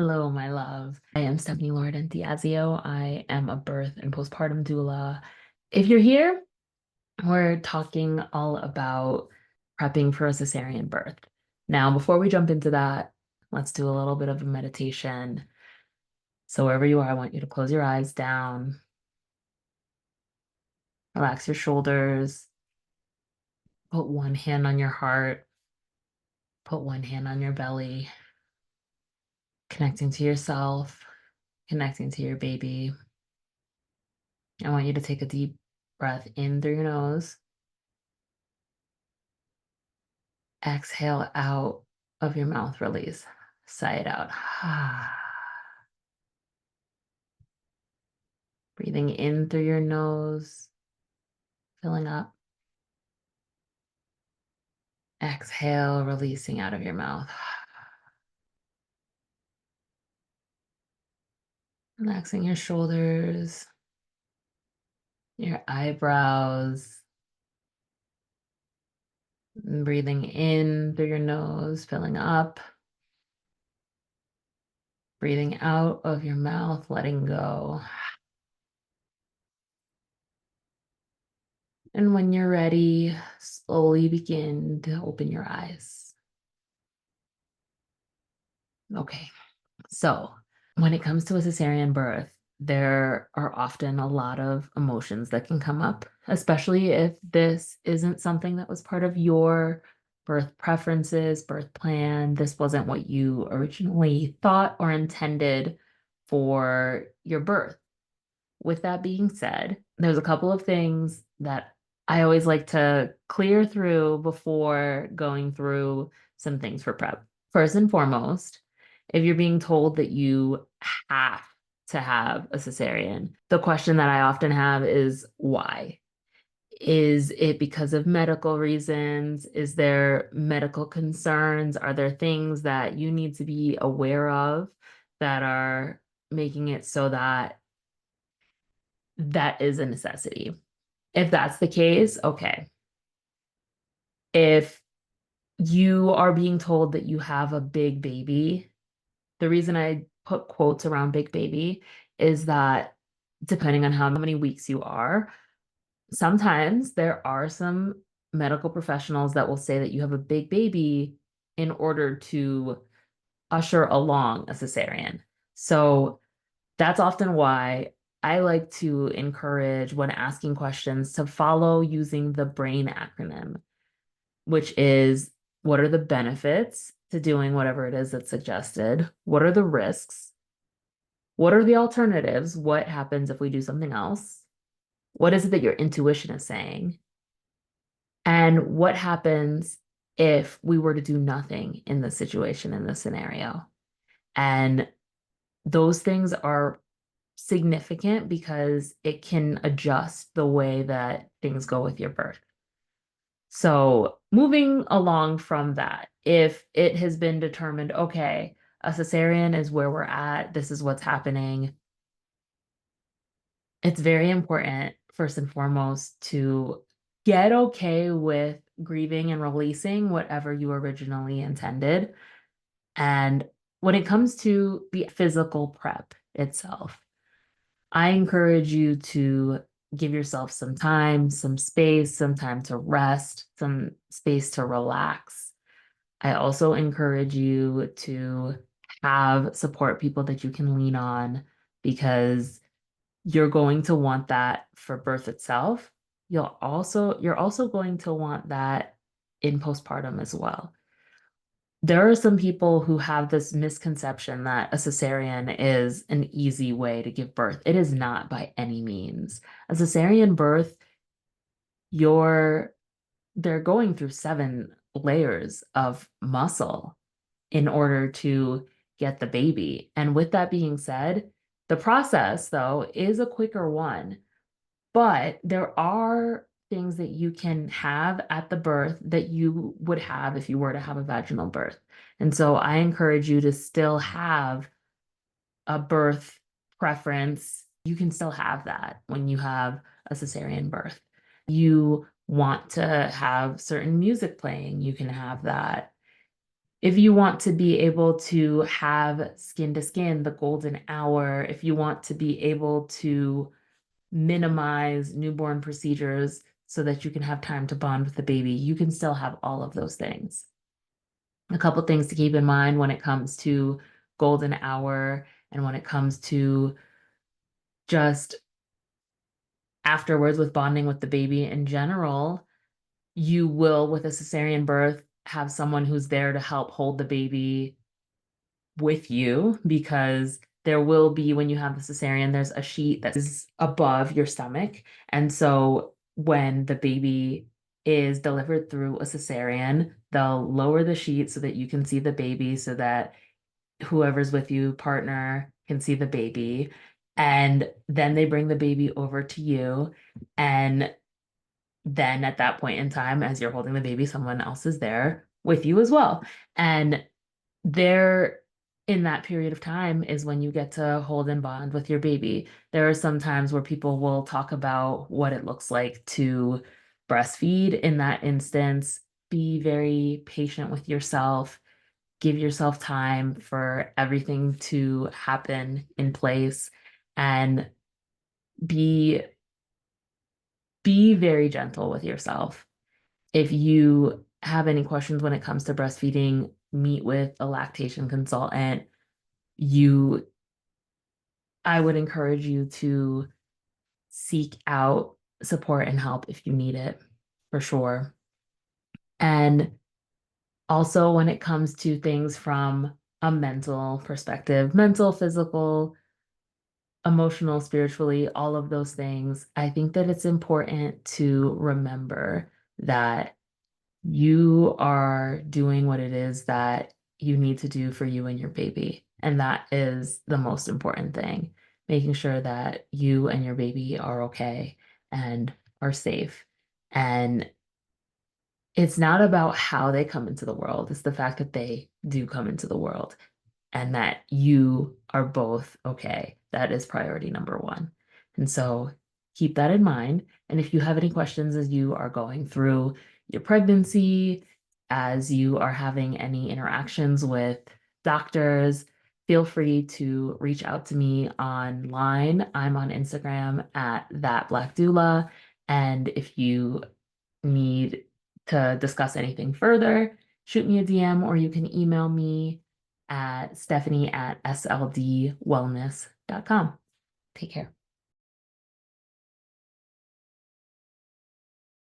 Hello, my love. I am Stephanie Lord Diazio. I am a birth and postpartum doula. If you're here, we're talking all about prepping for a cesarean birth. Now, before we jump into that, let's do a little bit of a meditation. So, wherever you are, I want you to close your eyes down, relax your shoulders, put one hand on your heart, put one hand on your belly, connecting to yourself, connecting to your baby. I want you to take a deep breath in through your nose. Exhale out of your mouth, release. Sigh it out. Breathing in through your nose, filling up. Exhale, releasing out of your mouth. Relaxing your shoulders, your eyebrows. Breathing in through your nose, filling up. Breathing out of your mouth, letting go. And when you're ready, slowly begin to open your eyes. Okay, so when it comes to a cesarean birth, there are often a lot of emotions that can come up, especially if this isn't something that was part of your birth preferences, birth plan. This wasn't what you originally thought or intended for your birth. With that being said, there's a couple of things that I always like to clear through before going through some things for prep. First and foremost, if you're being told that you have to have a cesarean, the question that I often have is why? Is it because of medical reasons? Is there medical concerns? Are there things that you need to be aware of that are making it so that that is a necessity? If that's the case, okay. If you are being told that you have a big baby, the reason I put quotes around big baby is that depending on how many weeks you are, sometimes there are some medical professionals that will say that you have a big baby in order to usher along a cesarean. So that's often why I like to encourage when asking questions to follow using the BRAIN acronym, which is what are the benefits to doing whatever it is that's suggested? What are the risks? What are the alternatives? What happens if we do something else? What is it that your intuition is saying? And what happens if we were to do nothing in this situation, in this scenario? And those things are significant because it can adjust the way that things go with your birth. So, moving along from that, if it has been determined, okay, a cesarean is where we're at, this is what's happening, it's very important, first and foremost, to get okay with grieving and releasing whatever you originally intended. And when it comes to the physical prep itself, I encourage you to give yourself some time, some space, some time to rest, some space to relax. I also encourage you to have support people that you can lean on because you're going to want that for birth itself. You're also going to want that in postpartum as well. There are some people who have this misconception that a cesarean is an easy way to give birth. It is not by any means. A cesarean birth, you're they're going through 7 layers of muscle in order to get the baby. And with that being said, the process though is a quicker one, but there are things that you can have at the birth that you would have if you were to have a vaginal birth. And so I encourage you to still have a birth preference. You can still have that when you have a cesarean birth. You want to have certain music playing, you can have that. If you want to be able to have skin to skin, the golden hour, if you want to be able to minimize newborn procedures so that you can have time to bond with the baby, you can still have all of those things. A couple things to keep in mind when it comes to golden hour and when it comes to just afterwards with bonding with the baby in general, you will, with a cesarean birth, have someone who's there to help hold the baby with you because there will be, when you have the cesarean, there's a sheet that is above your stomach. And so when the baby is delivered through a cesarean, they'll lower the sheet so that you can see the baby, so that whoever's with you, partner, can see the baby. And then they bring the baby over to you. And then at that point in time, as you're holding the baby, someone else is there with you as well. And there, in that period of time, is when you get to hold and bond with your baby. There are some times where people will talk about what it looks like to breastfeed. In that instance, be very patient with yourself. Give yourself time for everything to happen in place, and be be very gentle with yourself. If you have any questions when it comes to breastfeeding, meet with a lactation consultant. You, I would encourage you to seek out support and help if you need it, for sure. And also, when it comes to things from a mental perspective, mental, physical, emotional, spiritually, all of those things, I think that it's important to remember that you are doing what it is that you need to do for you and your baby. And that is the most important thing, making sure that you and your baby are okay and are safe. And it's not about how they come into the world, it's the fact that they do come into the world and that you are both okay. That is priority number one. And so keep that in mind. And if you have any questions as you are going through your pregnancy, as you are having any interactions with doctors, feel free to reach out to me online. I'm on Instagram at that Black doula. And if you need to discuss anything further, shoot me a DM or you can email me at stephanie@sldwellness.com. Take care.